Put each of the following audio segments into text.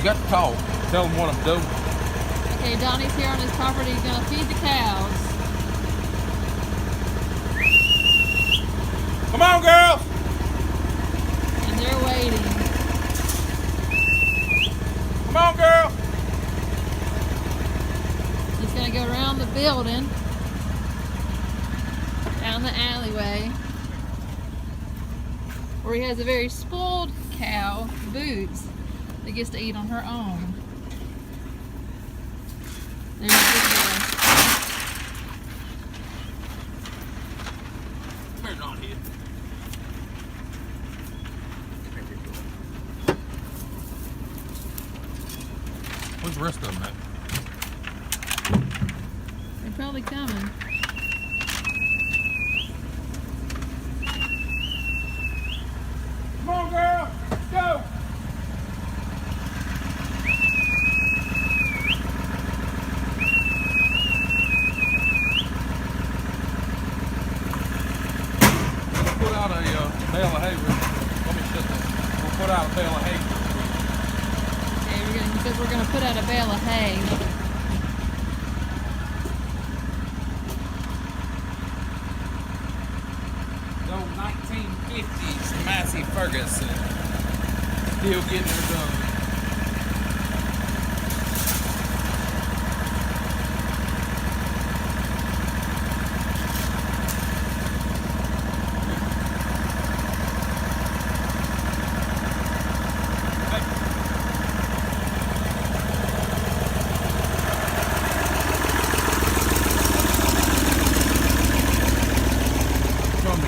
You got to talk. Tell them what I'm doing. Okay, Donnie's here on his property. He's gonna feed the cows. Come on, girls. And they're waiting. Come on, girl. He's gonna go around the building, down the alleyway, where he has a very spoiled cow, Boots, that gets to eat on her own. There's the boy. Turn it on here. Where's the rest of them at? They're probably coming. Come on, girl. Let's go. Put out a bale of hay. Let me shut that. We'll put out a bale of hay. Okay, he says we're gonna put out a bale of hay. The old 1950s Massey Ferguson. Still getting her done.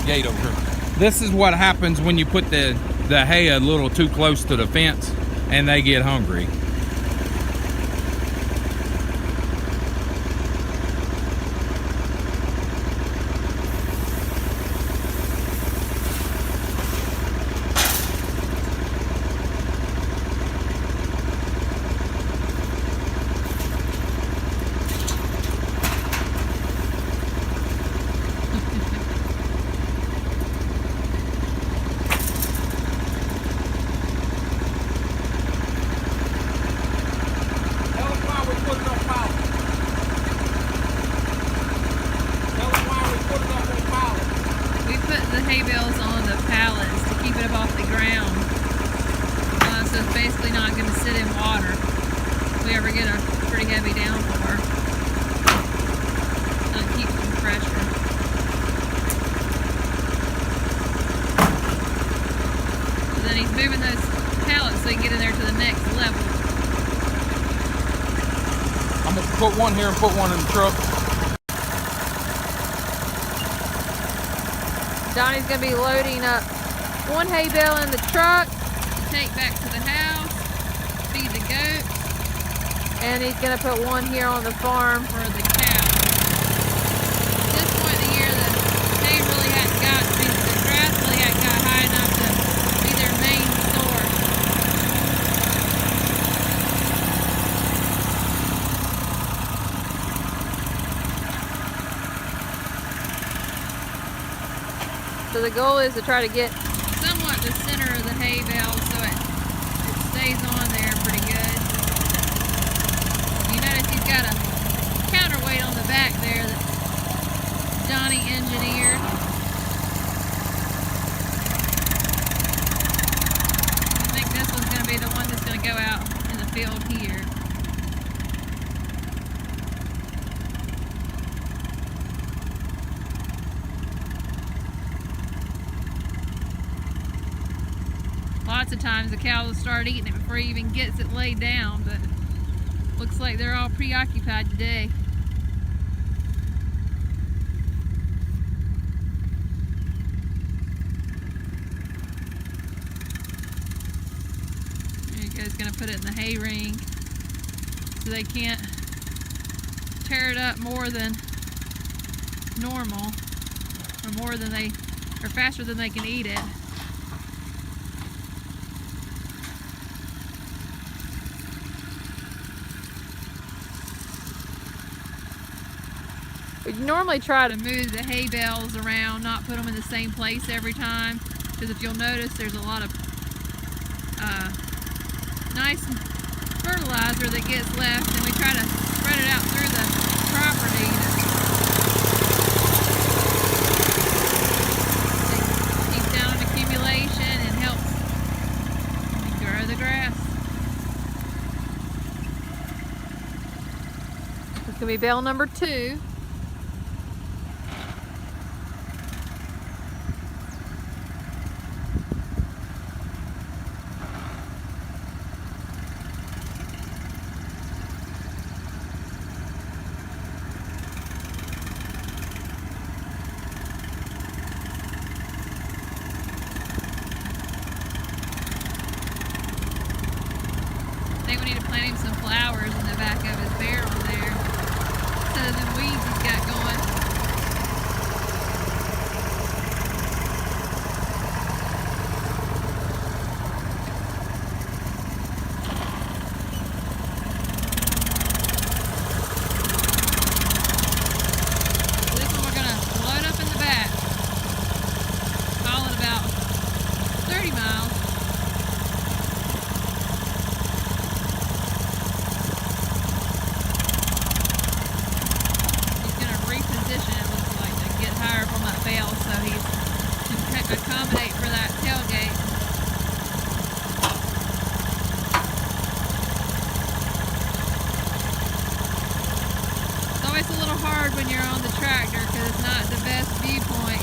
Gate over here. This is what happens when you put the hay a little too close to the fence and they get hungry. Hay bales on the pallets to keep it up off the ground, so it's basically not going to sit in water if we ever get a pretty heavy downpour. It'll keep some pressure. So then he's moving those pallets so he can get in there to the next level. I'm going to put one here and put one in the truck. Donnie's going to be loading up one hay bale in the truck to take back to the house, feed the goats, and he's going to put one here on the farm for the cows. At this point in the year, the hay really hadn't got, the grass really hadn't got high enough to be their main source. So the goal is to try to get somewhat the center of the hay bale so it stays on there pretty good. You notice he's got a counterweight on the back there that Johnny engineered. I think this one's going to be the one that's going to go out in the field here. Lots of times the cows will start eating it before he even gets it laid down, but looks like they're all preoccupied today. There you go, he's going to put it in the hay ring so they can't tear it up more than normal, or faster than they can eat it. We normally try to move the hay bales around, not put them in the same place every time, because if you'll notice there's a lot of nice fertilizer that gets left, and we try to spread it out through the property. It keeps down an accumulation and helps grow the grass. This could be bale number 2. I think we need to plant him some flowers in the back of his barrel there, instead of the weeds he's got going. This one we're gonna load up in the back, haul it about 30 miles. So he can accommodate for that tailgate. It's always a little hard when you're on the tractor because it's not the best viewpoint.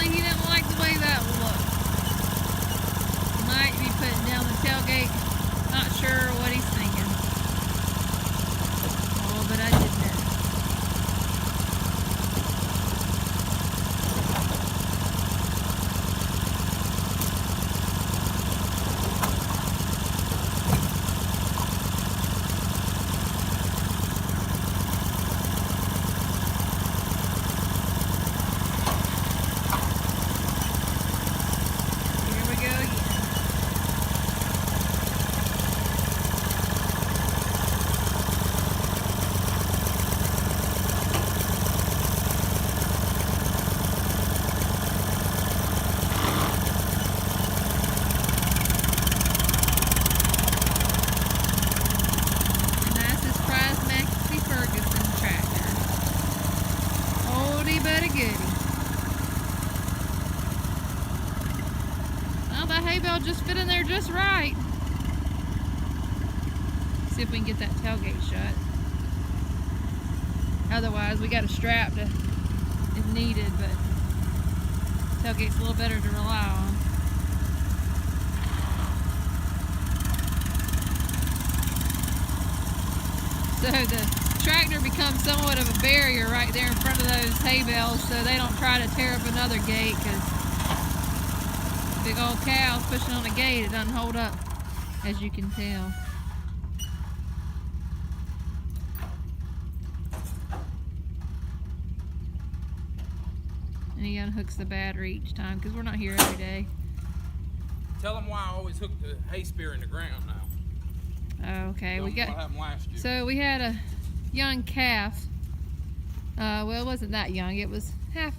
He didn't like the way that looked. Might be putting down the tailgate. Not sure what he's thinking. Oh, but I did that. But a goodie. Well, that hay bale just fit in there just right. See if we can get that tailgate shut. Otherwise, we got a strap to, if needed, but tailgate's a little better to rely on. So the tractor becomes somewhat of a barrier right there in front of those hay bales, so they don't try to tear up another gate, because big old cows pushing on a gate, it doesn't hold up, as you can tell. And he unhooks the battery each time, because we're not here every day. Tell them why I always hook the hay spear in the ground now. Oh, okay. What happened last year. So we had a young calf. Well, it wasn't that young. It was a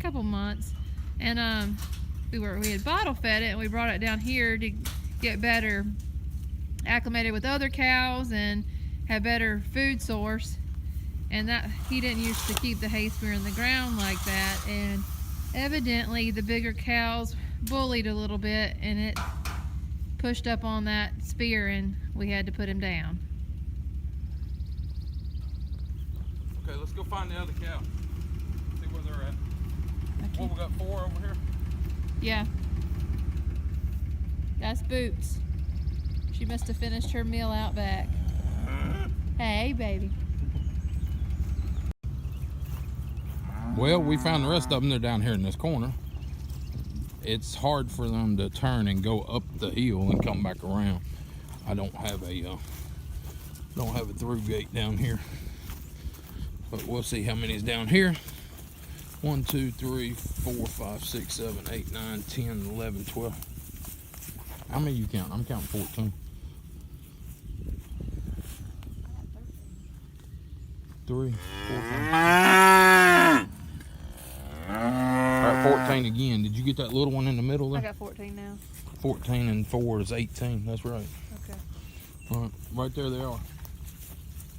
couple months, and we had bottle fed it, and we brought it down here to get better acclimated with other cows and have better food source. And that he didn't used to keep the hay spear in the ground like that, and evidently the bigger cows bullied a little bit, and it pushed up on that spear, and we had to put him down. Okay, let's go find the other cow. See where they're at. Okay. Well, we got 4 over here. Yeah. That's Boots. She must have finished her meal out back. Hey, baby. Well, we found the rest of them. They're down here in this corner. It's hard for them to turn and go up the hill and come back around. I don't have a Don't have a through gate down here, but we'll see how many is down here. 1, 2, 3, 4, 5, 6, 7, 8, 9, 10, 11, 12. How many you count? I'm counting 14. 3, 4, 5. All right, 14 again. Did you get that little one in the middle there? I got 14 now. 14 and 4 is 18. That's right. Okay. All right, right there they are.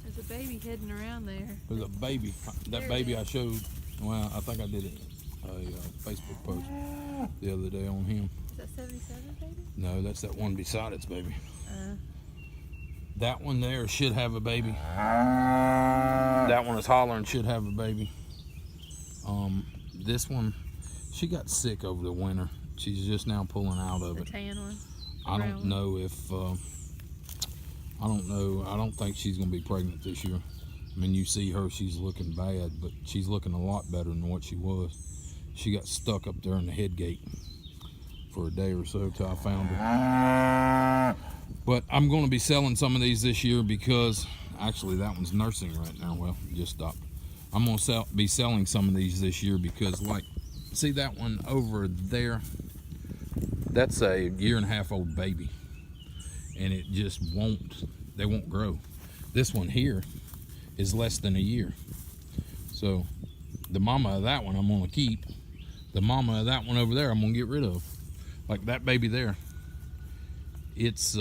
There's a baby hidden around there. There's a baby. That There baby it I is. showed. Well, I think I did a Facebook post the other day on him. Is that 77 baby? No, that's that one beside its baby. Uh, That one there should have a baby. That one is hollering, should have a baby. This one, she got sick over the winter. She's just now pulling out of the it. tan one. I brown don't one. know if, I don't know. I don't think she's going to be pregnant this year. I mean, you see her, she's looking bad, but she's looking a lot better than what she was. She got stuck up there in the head gate for a day or so till I found her. But I'm going to be selling some of these this year because actually that one's nursing right now. Well, just stopped. I'm going to be selling some of these this year because, like, see that one over there? That's a 1.5-year-old baby, and it just they won't grow. This one here is less than a year. So the mama of that one I'm going to keep. The mama of that one over there I'm going to get rid of. Like that baby there. It's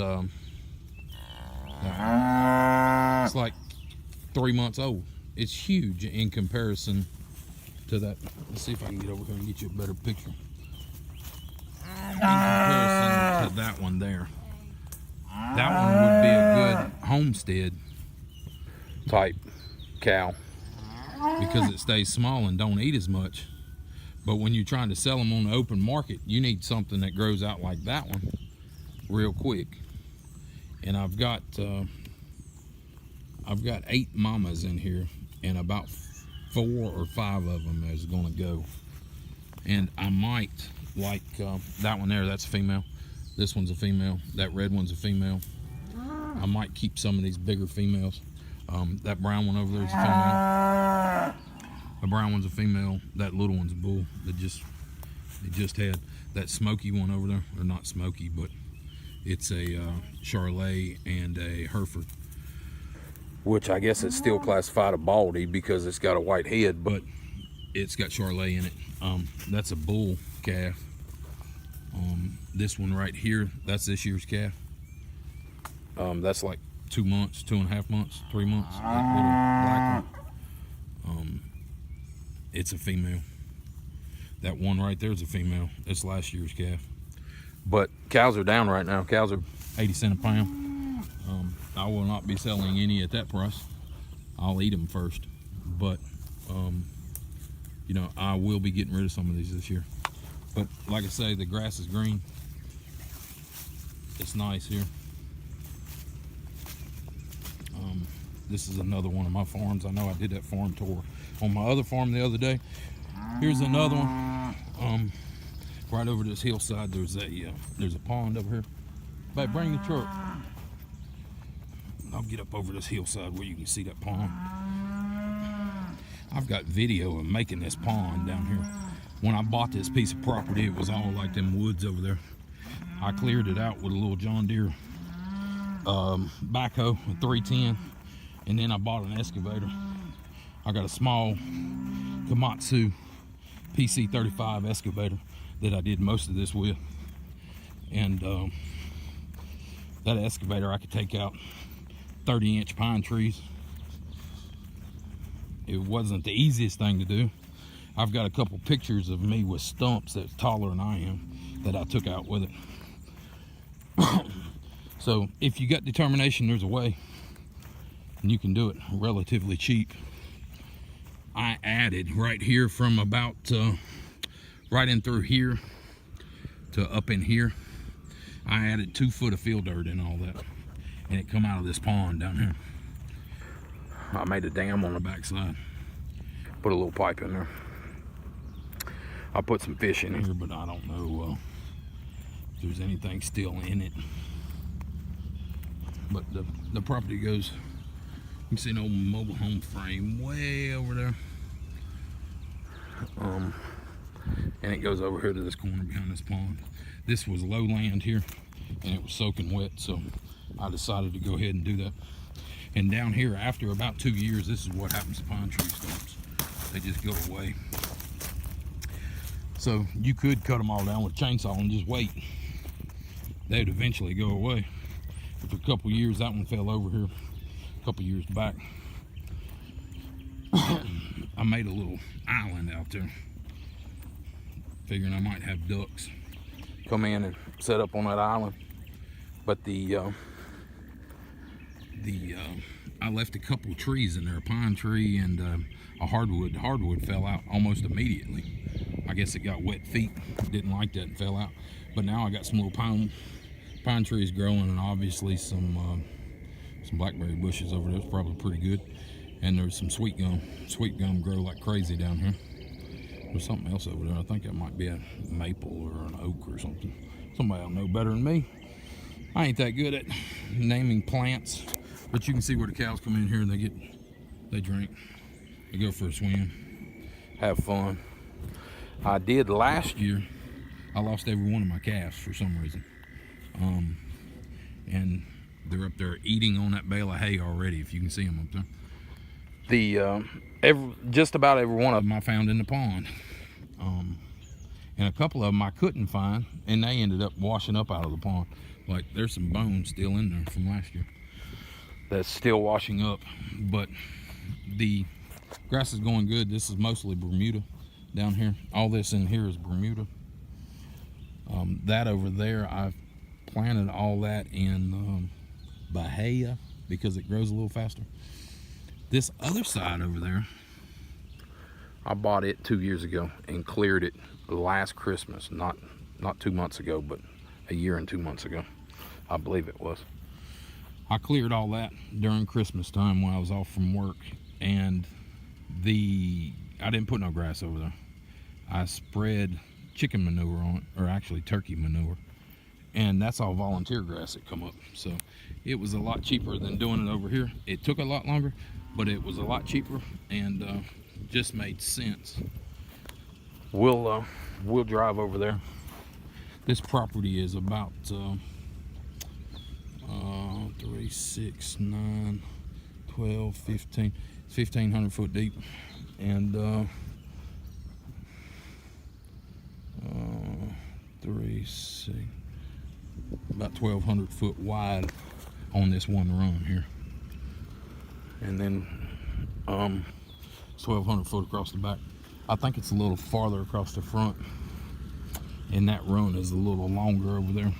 like 3 months old. It's huge in comparison to that. Let's see if I can get over here and get you a better picture. In comparison to that one there. That one would be a good homestead type cow because it stays small and don't eat as much. But when you're trying to sell them on the open market, you need something that grows out like that one real quick. And I've got 8 mamas in here, and about 4 or 5 of them is going to go. And I might, like that one there, that's a female. This one's a female. That red one's a female. I might keep some of these bigger females. That brown one over there is a female. The brown one's a female. That little one's a bull. They just had that smoky one over there, or not smoky, but it's a Charolais and a Hereford, which I guess it's still classified a baldy because it's got a white head, but it's got Charolais in it. That's a bull calf. This one right here, that's this year's calf. That's like 2 months, 2.5 months, 3 months. That little black one. It's a female. That one right there is a female. It's last year's calf. But cows are down right now. Cows are 80 cents a pound. I will not be selling any at that price. I'll eat them first. But, you know, I will be getting rid of some of these this year. But like I say, the grass is green. It's nice here. This is another one of my farms. I know I did that farm tour on my other farm the other day. Here's another one. Right over this hillside, there's a pond over here. Babe, bring the truck. I'll get up over this hillside where you can see that pond. I've got video of making this pond down here. When I bought this piece of property, it was all like them woods over there. I cleared it out with a little John Deere backhoe, a 310, and then I bought an excavator. I got a small Komatsu PC35 excavator that I did most of this with, and that excavator I could take out 30-inch pine trees. It wasn't the easiest thing to do. I've got a couple pictures of me with stumps that's taller than I am that I took out with it. So if you got determination, there's a way, and you can do it relatively cheap. I added right here from about right in through here to up in here. I added 2 foot of field dirt and all that, and it come out of this pond down here. I made a dam on the backside, put a little pipe in there. I put some fish in here, but I don't know if there's anything still in it. But the property goes You can see an old mobile home frame way over there. And it goes over here to this corner behind this pond. This was low land here, and it was soaking wet, so I decided to go ahead and do that. And down here, after about 2 years, this is what happens to pine tree stumps. They just go away. So you could cut them all down with a chainsaw and just wait. They'd eventually go away. For a couple years, that one fell over here a couple years back. I made a little island out there, figuring I might have ducks come in and set up on that island. But I left a couple trees in there, a pine tree and a hardwood. The hardwood fell out almost immediately. I guess it got wet feet, didn't like that and fell out. But now I got some little pine trees growing, and obviously some blackberry bushes over there. It's probably pretty good. And there's some sweet gum. Sweet gum grow like crazy down here. There's something else over there. I think that might be a maple or an oak or something. Somebody will know better than me. I ain't that good at naming plants, but you can see where the cows come in here and they drink, they go for a swim, have fun. I did last year. I lost every one of my calves for some reason, and they're up there eating on that bale of hay already. If you can see them up there. Just about every one of them I found in the pond, and a couple of them I couldn't find, and they ended up washing up out of the pond. Like, there's some bones still in there from last year that's still washing up. But the grass is going good. This is mostly Bermuda down here. All this in here is Bermuda. That over there, I've planted all that in Bahia because it grows a little faster. This other side over there, I bought it 2 years ago and cleared it last Christmas. Not 2 months ago, but a year and 2 months ago, I believe it was. I cleared all that during Christmas time when I was off from work, and I didn't put no grass over there. I spread chicken manure on it, or actually turkey manure, and that's all volunteer grass that come up. So it was a lot cheaper than doing it over here. It took a lot longer, but it was a lot cheaper and just made sense. We'll drive over there. This property is about 3, 6, 9, 12, 15, 1,500 foot deep, and 3, 6, about 1,200 foot wide on this one run here, and then it's 1,200 foot across the back. I think it's a little farther across the front, and that run is a little longer over there.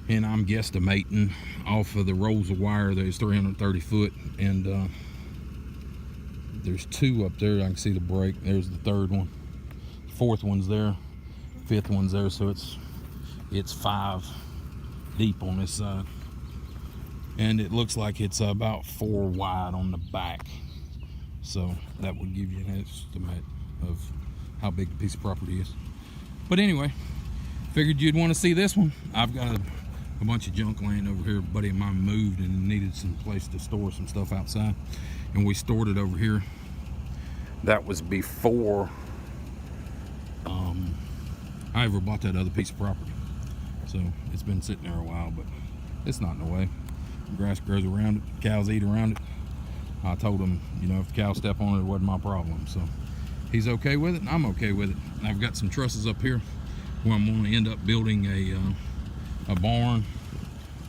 And I'm guesstimating off of the rolls of wire that is 330 foot, and there's 2 up there. I can see the break. There's the 3rd one. 4th one's there. 5th one's there. So it's 5 deep on this side, and it looks like it's about 4 wide on the back. So that would give you an estimate of how big the piece of property is. But anyway, figured you'd want to see this one. I've got a bunch of junk laying over here. A buddy of mine moved and needed some place to store some stuff outside, and we stored it over here. That was before I ever bought that other piece of property. So it's been sitting there a while, but it's not in the way. The grass grows around it, cows eat around it. I told him, you know, if the cows step on it, it wasn't my problem. So he's okay with it, and I'm okay with it. And I've got some trusses up here where I'm going to end up building a barn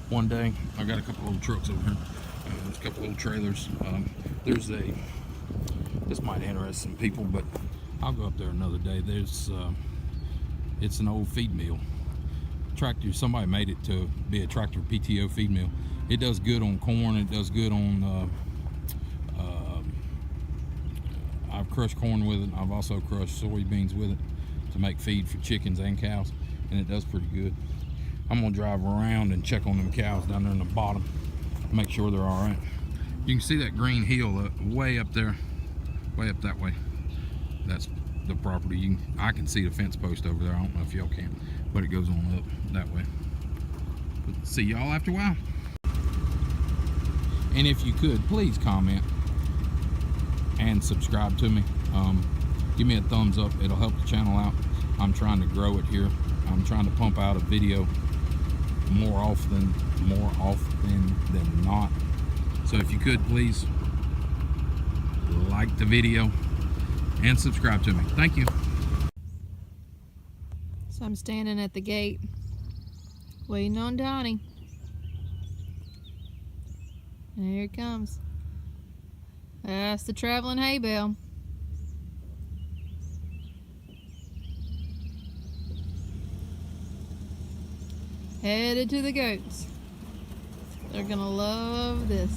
one day. I got a couple old trucks over here. There's a couple old trailers. This might interest some people, but I'll go up there another day. It's an old feed mill. Tractor, somebody made it to be a tractor PTO feed mill. It does good on corn. It does good on, I've crushed corn with it. I've also crushed soybeans with it to make feed for chickens and cows, and it does pretty good. I'm gonna drive around and check on them cows down there in the bottom, make sure they're all right. You can see that green hill way up there, way up that way. That's the property. I can see the fence post over there. I don't know if y'all can, but it goes on up that way. But see y'all after a while. And if you could, please comment and subscribe to me. Give me a thumbs up. It'll help the channel out. I'm trying to grow it here. I'm trying to pump out a video more often than not. So if you could, please like the video and subscribe to me. Thank you. So I'm standing at the gate waiting on Donnie. And here it comes. That's the traveling hay bale. Headed to the goats. They're gonna love this.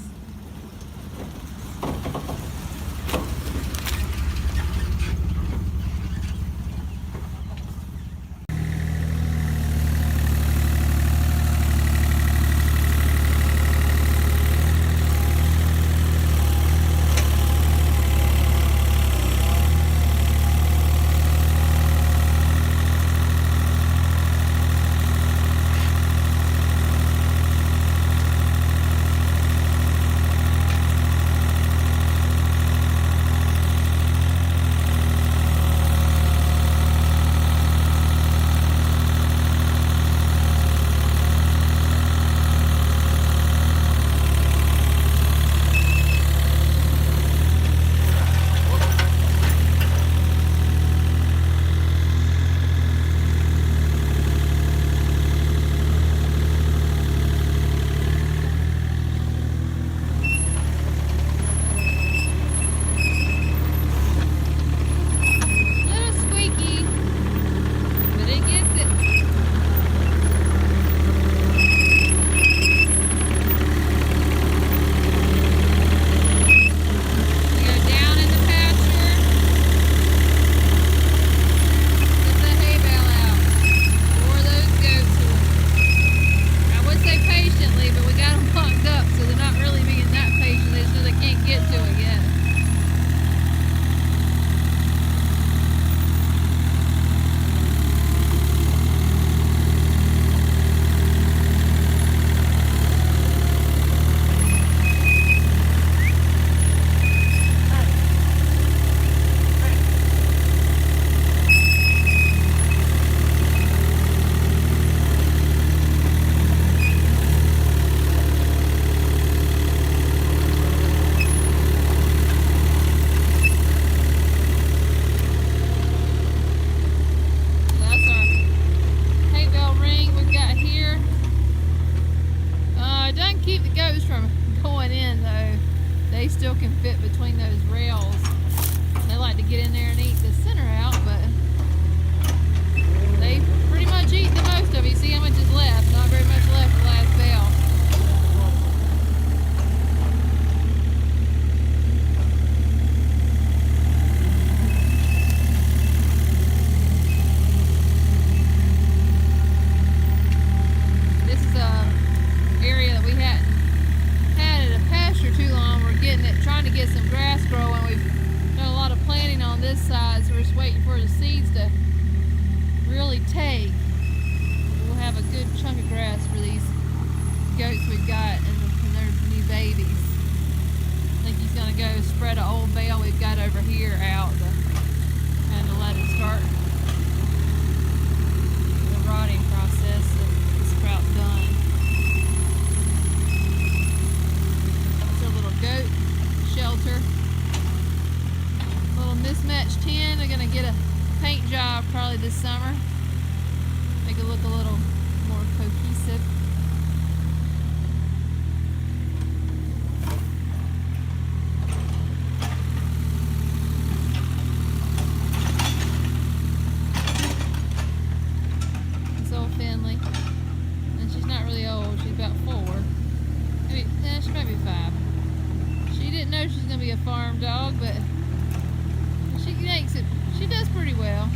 They still can fit between those rails. They like to get in there and eat the center out, but they pretty much eat the most of it. You see how much is left? Not very much left for the last bale. This is a area that we hadn't had at a pasture too long. We're getting it, trying to get some grass growing. We've done a lot of planting on this side, so we're just waiting for the seeds to really take. We'll have a good chunk of grass for these goats we've got and their new babies. I think he's going to go spread an old bale we've got over here out and to let it start the rotting process of the sprout done. It's a little goat shelter. Little mismatched tin. They're going to get a paint job probably this summer. Make it look a little more cohesive. It's old Finley. And she's not really old. She's about 4. Maybe, she might be 5. She didn't know she's going to be a farm dog, but she makes it. She does pretty well.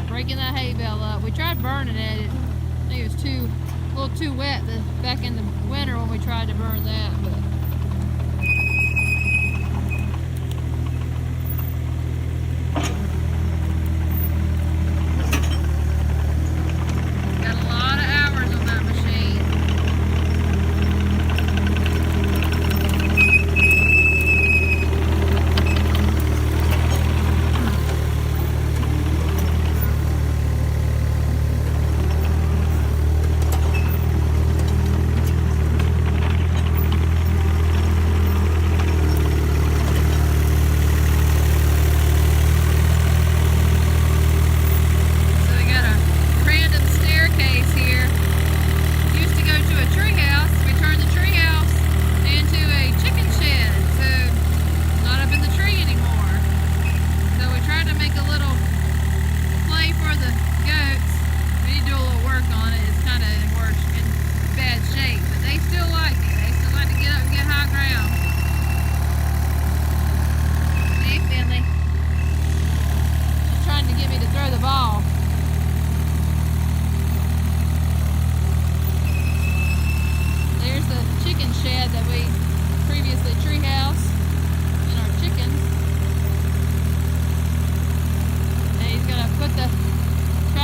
Breaking that hay bale up. We tried burning it. I think it was a little too wet back in the winter when we tried to burn that. But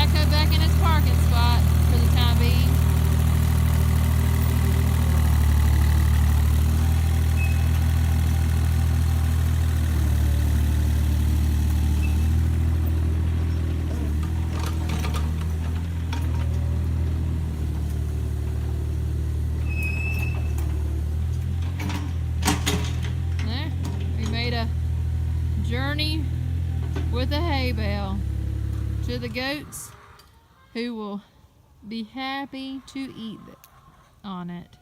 backhoe back in its parking spot for the time being. There, we made a journey with a hay bale to the goats, who will be happy to eat on it.